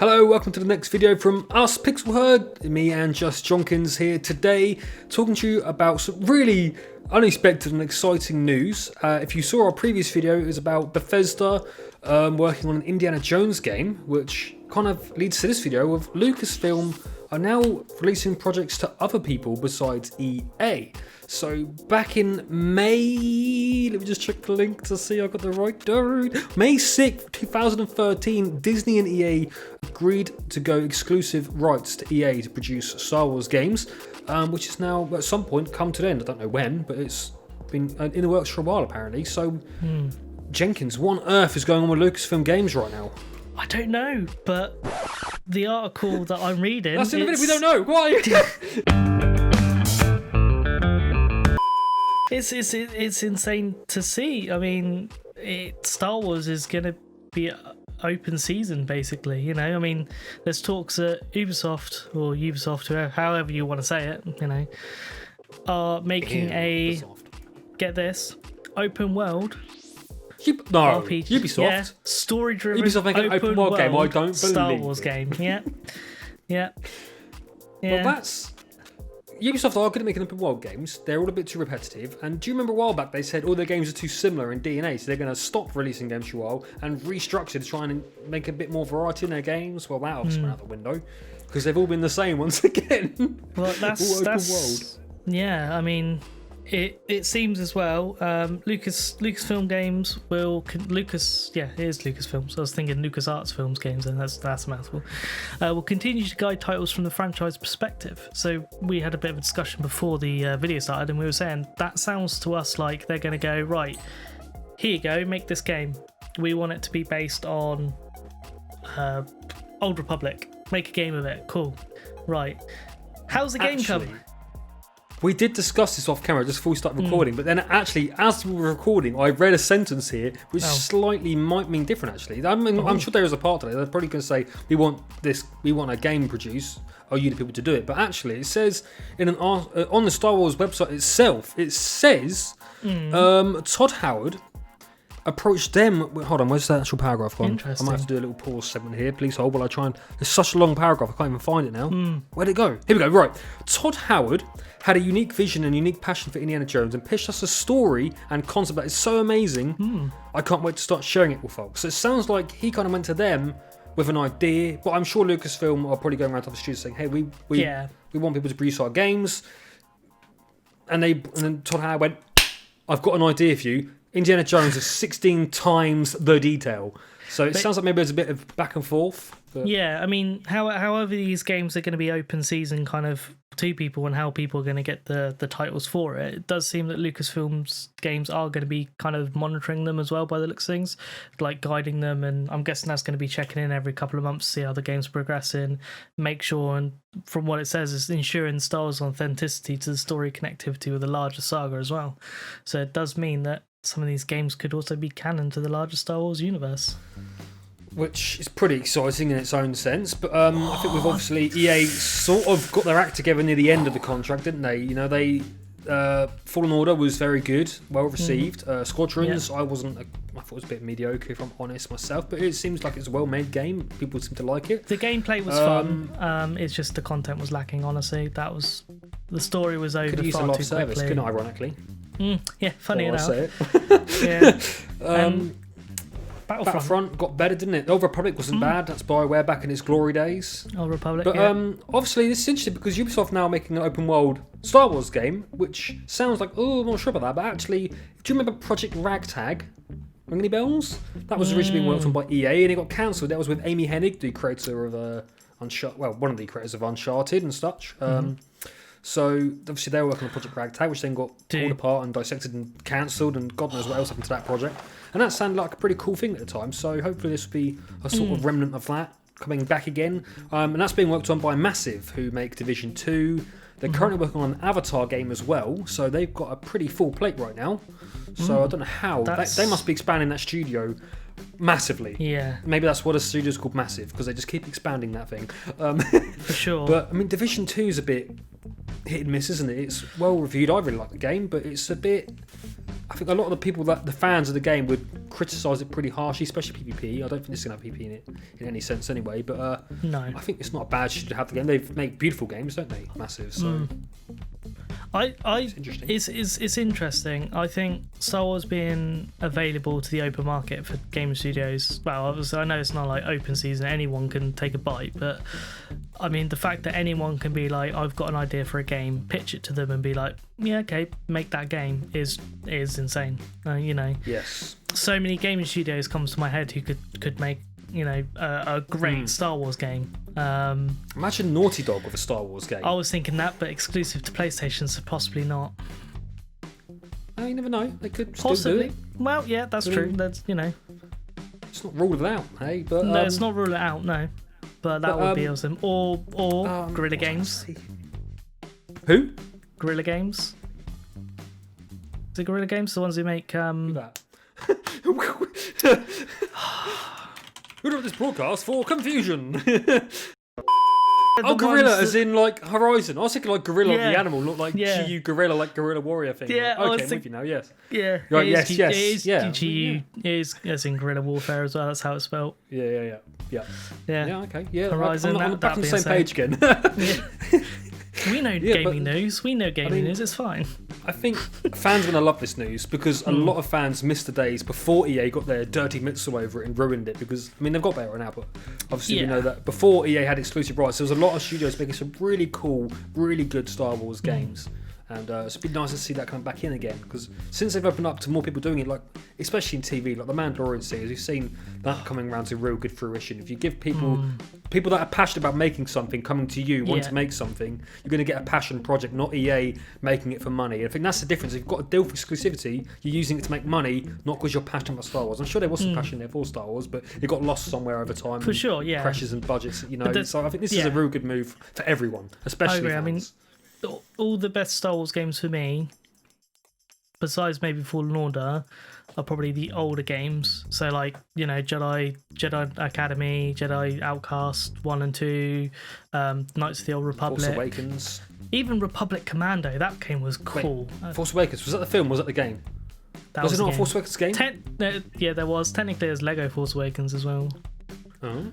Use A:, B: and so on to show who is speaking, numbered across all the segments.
A: Hello, welcome to the next video from us, Pixel Herd, me and Just Jonkins here today, talking to you about some really unexpected and exciting news. If you saw our previous video, it was about Bethesda working on an Indiana Jones game, which kind of leads to this video of LucasFilm are now releasing projects to other people besides EA. So back in May, let me just check the link to see I got the right date. May 6th, 2013, Disney and EA agreed to go exclusive rights to EA to produce Star Wars games, which is now at some point come to an end. I don't know when, but it's been in the works for a while apparently. So Jenkins, what on earth is going on with Lucasfilm Games right now?
B: I don't know, but the article that I'm reading...
A: That's in a minute, we don't know. Why?
B: It's insane to see. I mean, Star Wars is going to be open season, basically. You know, I mean, there's talks at Ubisoft, or Ubisoft, however you want to say it, you know, are making get this, open world... RPG,
A: Ubisoft.
B: Yeah, story-driven.
A: Ubisoft make an open world game. I don't believe
B: Star Wars game. Yeah.
A: Well, that's Ubisoft are good at making open world games. They're all a bit too repetitive. And do you remember a while back they said all their games are too similar in DNA, so they're going to stop releasing games for a while and restructure to try and make a bit more variety in their games? Well, that obviously went out the window because they've all been the same once again.
B: Well, that's
A: all open world.
B: Yeah, I mean. It seems as well, Lucasfilm Games will... it is Lucasfilm, so I was thinking LucasArts Films games, and that's a mouthful. Will continue to guide titles from the franchise perspective. So we had a bit of a discussion before the video started, and we were saying that sounds to us like they're going to go, right, here you go, make this game. We want it to be based on Old Republic. Make a game of it. Cool. Right. How's the game come?
A: We did discuss this off camera just before we started recording, but then actually, as we were recording, I read a sentence here which slightly might mean different. Actually, I mean, I'm sure there is a part of it. They're probably going to say we want a game produced. Are you the people to do it? But actually, it says on the Star Wars website itself, it says Todd Howard approached them. Hold on, where's the actual paragraph gone? I might have to do a little pause segment here. Please hold while I try and. There's such a long paragraph, I can't even find it now. Where'd it go? Here we go. Right. Todd Howard had a unique vision and unique passion for Indiana Jones and pitched us a story and concept that is so amazing. I can't wait to start sharing it with folks. So it sounds like he kind of went to them with an idea, but I'm sure Lucasfilm are probably going around to other studios saying, hey, we want people to produce our games. And then Todd Howard went, I've got an idea for you. Indiana Jones is 16 times the detail. So it sounds like maybe there's a bit of back and forth. But... Yeah,
B: I mean, however these games are going to be open season kind of to people and how people are going to get the titles for it, it does seem that Lucasfilm's games are going to be kind of monitoring them as well by the looks of things, like guiding them, and I'm guessing that's going to be checking in every couple of months to see how the game's progressing, make sure, and from what it says, it's ensuring Star Wars authenticity to the story connectivity with the larger saga as well. So it does mean that some of these games could also be canon to the larger Star Wars universe.
A: Which is pretty exciting in its own sense, but I think we've obviously EA sort of got their act together near the end of the contract, didn't they? You know, they Fallen Order was very good, well received. Squadrons, I thought it was a bit mediocre if I'm honest myself, but it seems like it's a well-made game. People seem to like it.
B: The gameplay was fun. It's just the content was lacking. Honestly, the story was over
A: could use
B: far
A: a lot
B: too
A: of service,
B: quickly.
A: couldn't it, ironically?
B: Yeah, funny enough.
A: Say it.
B: Yeah.
A: Battlefront got better, didn't it? Old Republic wasn't bad. That's BioWare back in its glory days.
B: Old Republic,
A: but obviously this is interesting because Ubisoft now making an open world Star Wars game, which sounds like, I'm not sure about that, but actually, do you remember Project Ragtag? Ring any bells? That was originally being worked on by EA and it got cancelled. That was with Amy Hennig, the creator of one of the creators of Uncharted and such. So obviously they were working on Project Ragtag, which then got pulled apart and dissected and cancelled, and God knows what else happened to that project. And that sounded like a pretty cool thing at the time. So hopefully this will be a sort of remnant of that coming back again. And that's being worked on by Massive, who make Division 2. They're currently working on an Avatar game as well, so they've got a pretty full plate right now. So I don't know how they must be expanding that studio massively.
B: Yeah,
A: maybe that's what a studio's called, Massive, because they just keep expanding that thing.
B: For sure.
A: But I mean, Division 2 is a bit hit and miss, isn't it? It's well reviewed. I really like the game, but it's a bit I think a lot of the people the fans of the game would criticise it pretty harshly, especially PvP. I don't think it's going to have PvP in it in any sense anyway. But
B: no,
A: I think it's not a bad shit to have the game. They make beautiful games, don't they? Massive. So.
B: It's interesting. It's interesting. I think Star Wars being available to the open market for game studios. Well, obviously, I know it's not like open season; anyone can take a bite. But I mean, the fact that anyone can be like, "I've got an idea for a game," pitch it to them, and be like, "Yeah, okay, make that game," is insane.
A: Yes.
B: So many gaming studios comes to my head who could make a great Star Wars game.
A: Imagine Naughty Dog with a Star Wars game.
B: I was thinking that, but exclusive to PlayStation, so possibly not.
A: You never know. They could
B: possibly.
A: Still do it.
B: Well, yeah, that's true. That's
A: It's not ruled out, hey. But
B: no, it's not ruled out. No, but that would be awesome. Or Guerrilla Games.
A: Who?
B: Guerrilla Games. Is it Guerrilla Games? The ones who make
A: that. We're doing this broadcast for confusion. Gorilla, as in like Horizon. I was thinking like Gorilla the animal, not like GU Gorilla, like Guerrilla Warrior thing.
B: Yeah,
A: okay, I'm with you now. Yes.
B: Yeah.
A: Right. Yes.
B: It is GU. It is as in Guerrilla Warfare as well. That's how it's spelled.
A: Yeah. Okay. Yeah.
B: Horizon.
A: I'm back on the same page again.
B: We know gaming news. We know gaming news. It's fine.
A: I think fans are going to love this news because a lot of fans missed the days before EA got their dirty mitts all over it and ruined it. Because they've got better now, but obviously we know that before EA had exclusive rights, there was a lot of studios making some really cool, really good Star Wars games. And it's been nice to see that coming back in again because since they've opened up to more people doing it, like especially in TV, like the Mandalorian series, we've seen that coming around to real good fruition. If you give people that are passionate about making something coming to you, want to make something, you're going to get a passion project, not EA making it for money. And I think that's the difference. If you've got a deal for exclusivity, you're using it to make money, not because you're passionate about Star Wars. I'm sure there was some passion there for Star Wars, but it got lost somewhere over time.
B: For sure, yeah.
A: Pressures and budgets, So I think this is a real good move for everyone, especially fans.
B: All the best Star Wars games for me, besides maybe Fallen Order, are probably the older games. So like, Jedi Academy, Jedi Outcast 1 and 2, Knights of the Old Republic.
A: Force Awakens.
B: Even Republic Commando, that game was cool.
A: Wait, Force Awakens, was that the film? Was that the game? Was it not a Force Awakens game?
B: There was. Technically there's Lego Force Awakens as well.
A: Oh.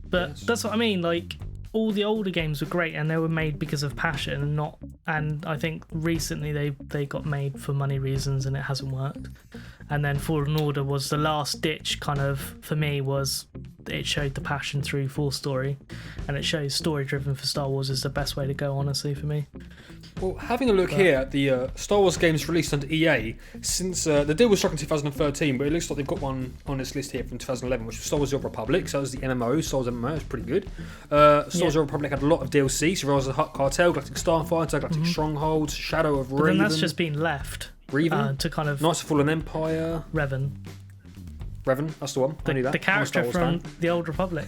B: But that's what I mean, like all the older games were great and they were made because of passion and I think recently they got made for money reasons and it hasn't worked. And then Fallen Order was the last ditch kind of, for me, was it showed the passion through full story and it shows story driven for Star Wars is the best way to go, honestly, for me.
A: Well, having a look here at the Star Wars games released under EA since the deal was struck in 2013, but it looks like they've got one on this list here from 2011, which was Star Wars The Old Republic. So that was the MMO. Star Wars MMO, it's pretty good. Star Wars The Old Republic had a lot of DLC, so Rise of the Hutt Cartel, Galactic Starfighter, Galactic Strongholds, Shadow of Raven.
B: But then that's just been left to kind of
A: Knights of Fallen Empire.
B: Revan,
A: that's the one. I knew that.
B: The character from The Old Republic.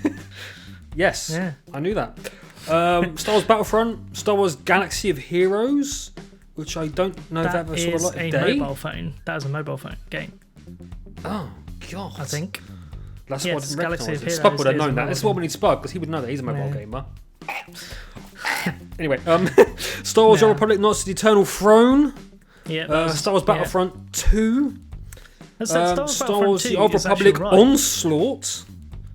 A: Yes, I knew that. Star Wars Battlefront, Star Wars Galaxy of Heroes, which I don't know if that ever saw the light of day.
B: Mobile phone. That is a mobile phone game.
A: Oh, God.
B: I think.
A: That's why I didn't recognise it. Spud would have known that. This is why we need Spud, because he would know that he's a mobile gamer. Anyway, Star Wars The Old Republic, Knights of the Eternal Throne.
B: Yeah.
A: Star Wars Battlefront 2.
B: Star Wars
A: The Old Republic Onslaught.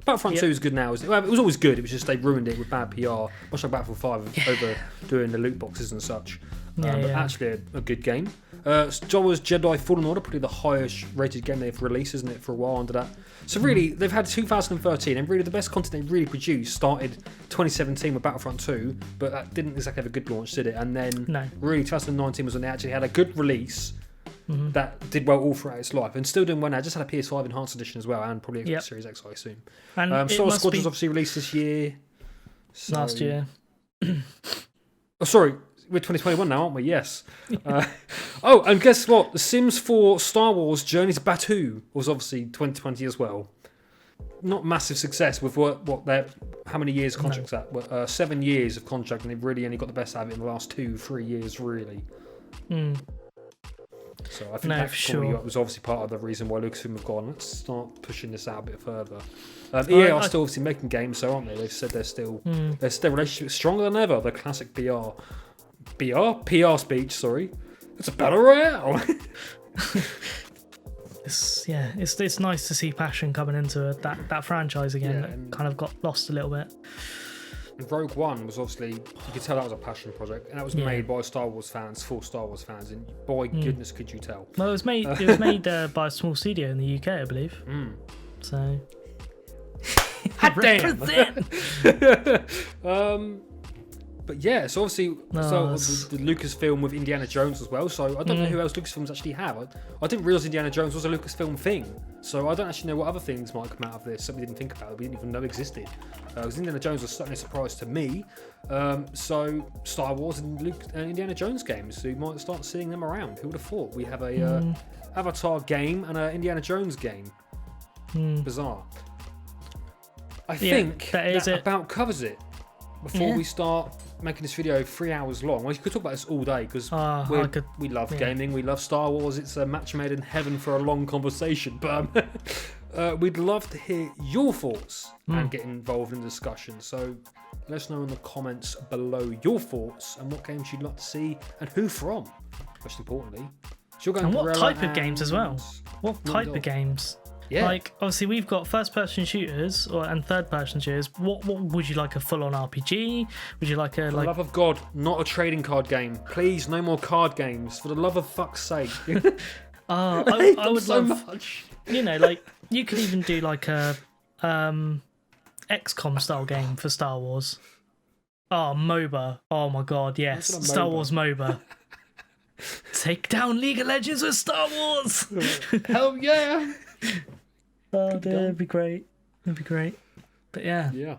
A: Battlefront 2 is good now. It was always good. It was just they ruined it with bad PR. Much like Battlefield 5 over doing the loot boxes and such. But actually a good game. Star Wars Jedi Fallen Order, probably the highest rated game they've released, isn't it, for a while under that. So really, they've had 2013, and really the best content they really produced started 2017 with Battlefront 2, but that didn't exactly have a good launch, did it? And then really 2019 was when they actually had a good release that did well all throughout its life, and still doing well now. Just had a PS5 Enhanced Edition as well, and probably Xbox Series X, I assume.
B: And
A: Star Wars Squadrons obviously released this year.
B: Last year.
A: Oh, sorry. We're 2021 now, aren't we? Yes. And guess what? The Sims 4 Star Wars Journeys Batuu was obviously 2020 as well. Not massive success with how many years contracts that? 7 years of contract, and they've really only got the best out of it in the last 2-3 years, really. So I think that probably was obviously part of the reason why Lucasfilm have gone, let's start pushing this out a bit further. EA are still obviously making games, so aren't they? They've said their relationship is stronger than ever. The classic PR speech, sorry. It's a battle royale.
B: It's nice to see passion coming into that franchise again.
A: Yeah,
B: that
A: and-
B: kind of got lost a little bit.
A: And Rogue One was obviously, you could tell that was a passion project, and that was made by Star Wars fans, for Star Wars fans, and boy, goodness, could you tell.
B: Well, it was made. It was made by a small studio in the UK, I believe. So.
A: Hot damn.
B: Represent!
A: But yeah, so obviously, the Lucasfilm with Indiana Jones as well. So I don't know who else Lucasfilms actually have. I didn't realise Indiana Jones was a Lucasfilm thing. So I don't actually know what other things might come out of this that we didn't think about, we didn't even know existed. Because Indiana Jones was certainly a surprise to me. So Star Wars and Indiana Jones games, so you might start seeing them around. Who would have thought? We have a Avatar game and an Indiana Jones game. Bizarre. I think that about covers it. Before we start making this video 3 hours long, well, you could talk about this all day because we love gaming, we love Star Wars. It's a match made in heaven for a long conversation. But we'd love to hear your thoughts and get involved in the discussion. So let us know in the comments below your thoughts and what games you'd like to see and who from. Most importantly,
B: and what type of games as well. What type of games?
A: Yeah.
B: Like, obviously, we've got first-person shooters and third-person shooters. What would you like? A full-on RPG? Would you like a
A: For the love of God, not a trading card game. Please, no more card games. For the love of fuck's sake.
B: I would
A: so
B: love.
A: much.
B: You know, like you could even do like a XCOM style game for Star Wars. Oh, MOBA. Oh my God, yes, Star Wars MOBA. Take down League of Legends with Star Wars.
A: Hell yeah.
B: Oh, dude, it'd be great. It'd be great. But yeah.
A: Yeah.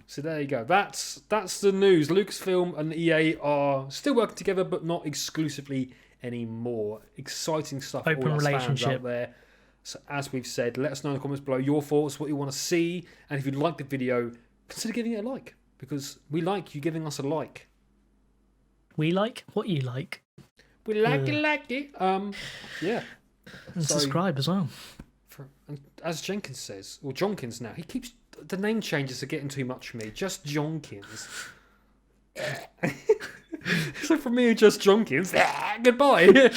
A: So there you go. That's the news. Lucasfilm and EA are still working together, but not exclusively anymore. Exciting stuff.
B: Open
A: all us fans
B: relationship
A: out there. So as we've said, let us know in the comments below your thoughts, what you want to see, and if you like the video, consider giving it a like because we like you giving us a like.
B: We like what you like.
A: We like it. Yeah.
B: And subscribe as well.
A: And as Jenkins says, or Jonkins now, he keeps the name changes are getting too much for me. Just Jonkins. So from me, just Jonkins. Goodbye.